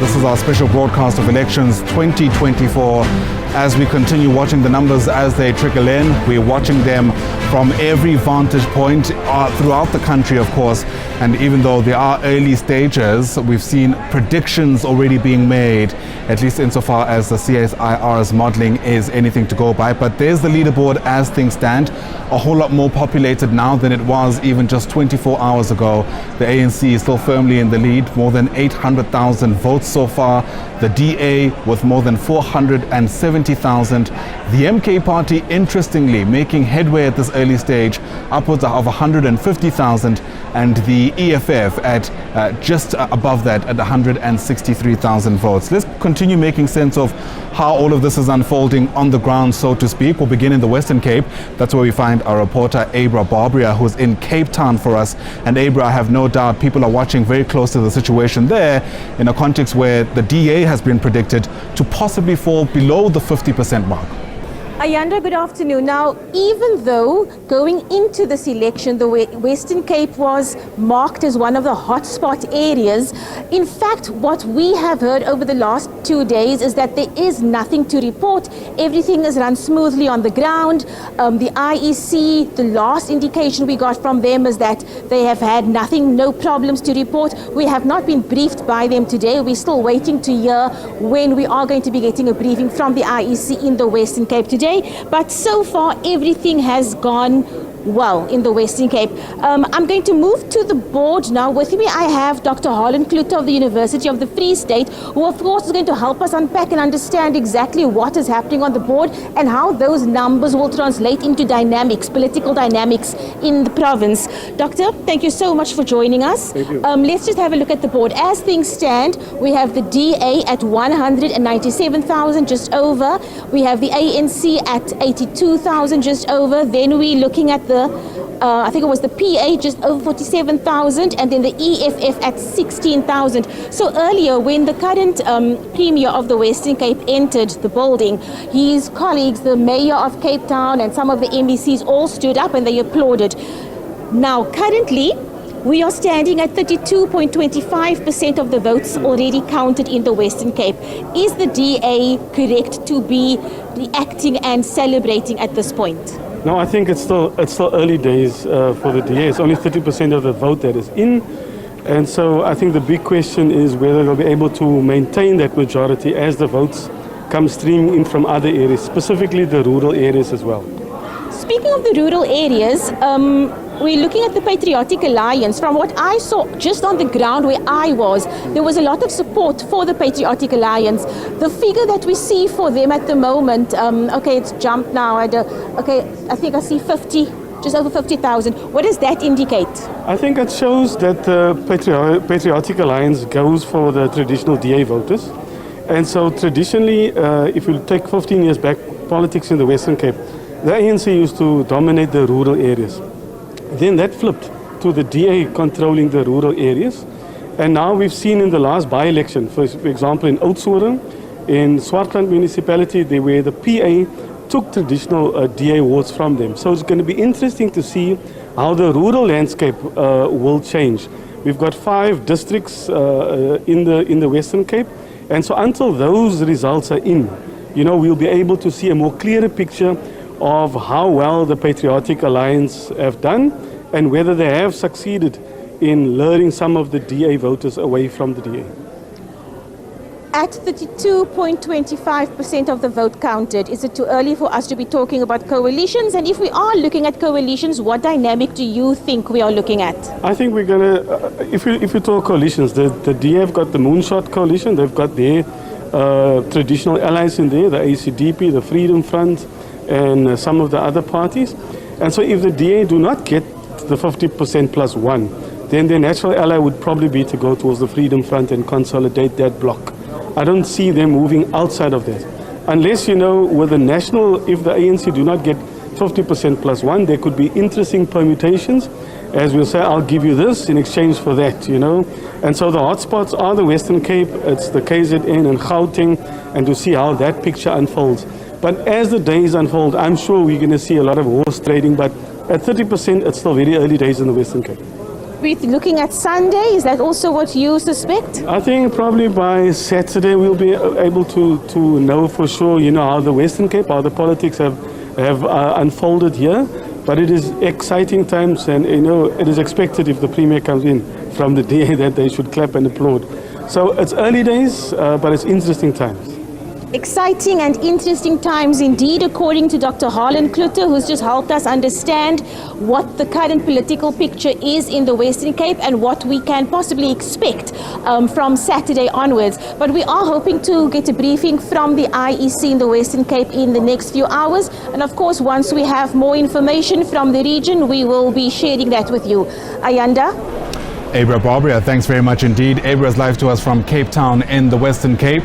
This is our special broadcast of elections 2024. As we continue watching the numbers as they trickle in, we're watching them from every vantage point throughout the country, of course. And even though there are early stages, we've seen predictions already being made, at least insofar as the CSIR's modeling is anything to go by. But there's the leaderboard as things stand, a whole lot more populated now than it was even just 24 hours ago. The ANC is still firmly in the lead, more than 800,000 votes so far. The DA with more than 470,000. The MK party, interestingly, making headway at this early stage, upwards of 150,000, and the EFF at just above that at 163,000 votes. Let's continue making sense of how all of this is unfolding on the ground, so to speak. We'll begin in the Western Cape. That's where we find our reporter Abra Barbier, who's in Cape Town for us. And Abra, I have no doubt people are watching very close to the situation there in a context where the DA has been predicted to possibly fall below the 50% mark. Ayanda, good afternoon. Now, even though going into this election, the Western Cape was marked as one of the hotspot areas, in fact, what we have heard over the last 2 days is that there is nothing to report. Everything is run smoothly on the ground. The IEC, the last indication we got from them is that they have had nothing, no problems to report. We have not been briefed by them today. We're still waiting to hear when we are going to be getting a briefing from the IEC in the Western Cape today. But so far, everything has gone well in the Western Cape. I'm going to move to the board now. With me, I have Dr. Harlan Klute of the University of the Free State, who of course is going to help us unpack and understand exactly what is happening on the board and how those numbers will translate into dynamics, political dynamics in the province. Doctor, thank you so much for joining us. Thank you. Let's just have a look at the board. As things stand, we have the DA at 197,000, just over. We have the ANC at 82,000, just over. Then we're looking at I think it was the PA just over 47,000, and then the EFF at 16,000. So earlier, when the current Premier of the Western Cape entered the building, his colleagues, the Mayor of Cape Town and some of the MECs all stood up and they applauded. Now, currently, we are standing at 32.25% of the votes already counted in the Western Cape. Is the DA correct to be reacting and celebrating at this point? No, I think it's still early days for the DA. It's only 30% of the vote that is in. And so I think the big question is whether they'll be able to maintain that majority as the votes come streaming in from other areas, specifically the rural areas as well. Speaking of the rural areas, we're looking at the Patriotic Alliance. From what I saw just on the ground where I was, there was a lot of support for the Patriotic Alliance. The figure that we see for them at the moment, okay, it's jumped now. Okay, I think I see 50, just over 50,000. What does that indicate? I think it shows that the Patriotic Alliance goes for the traditional DA voters. And so traditionally, if you take 15 years back, politics in the Western Cape, the ANC used to dominate the rural areas. Then that flipped to the DA controlling the rural areas. And now we've seen in the last by-election, for example, in Oudtshoorn, in Swartland municipality, where the PA took traditional DA votes from them. So it's going to be interesting to see how the rural landscape will change. We've got 5 districts in the Western Cape. And so until those results are in, we'll be able to see a more clearer picture of how well the Patriotic Alliance have done and whether they have succeeded in luring some of the DA voters away from the DA. At 32.25% of the vote counted, is it too early for us to be talking about coalitions? And if we are looking at coalitions, what dynamic do you think we are looking at? I think we're going to, if you talk coalitions, the DA have got the Moonshot Coalition. They've got their traditional allies in there, the ACDP, the Freedom Front, and some of the other parties. And so if the DA do not get the 50% plus 1, then their natural ally would probably be to go towards the Freedom Front and consolidate that bloc. I don't see them moving outside of that. Unless, with the national, if the ANC do not get 50% plus 1, there could be interesting permutations. As we'll say, I'll give you this in exchange for that, And so the hotspots are the Western Cape, it's the KZN and Gauteng, and to see how that picture unfolds. But as the days unfold, I'm sure we're going to see a lot of horse trading, but at 30%, it's still very early days in the Western Cape. we're looking at Sunday? Is that also what you suspect? I think probably by Saturday we'll be able to know for sure, how the Western Cape, how the politics have unfolded here. But it is exciting times, and it is expected if the Premier comes in from the DA that they should clap and applaud. So it's early days, but it's interesting times. Exciting and interesting times indeed, according to Dr. Harlan Klutter, who's just helped us understand what the current political picture is in the Western Cape and what we can possibly expect from Saturday onwards. But we are hoping to get a briefing from the IEC in the Western Cape in the next few hours. And of course, once we have more information from the region, we will be sharing that with you. Ayanda? Abra Barbier, thanks very much indeed. Abra is live to us from Cape Town in the Western Cape.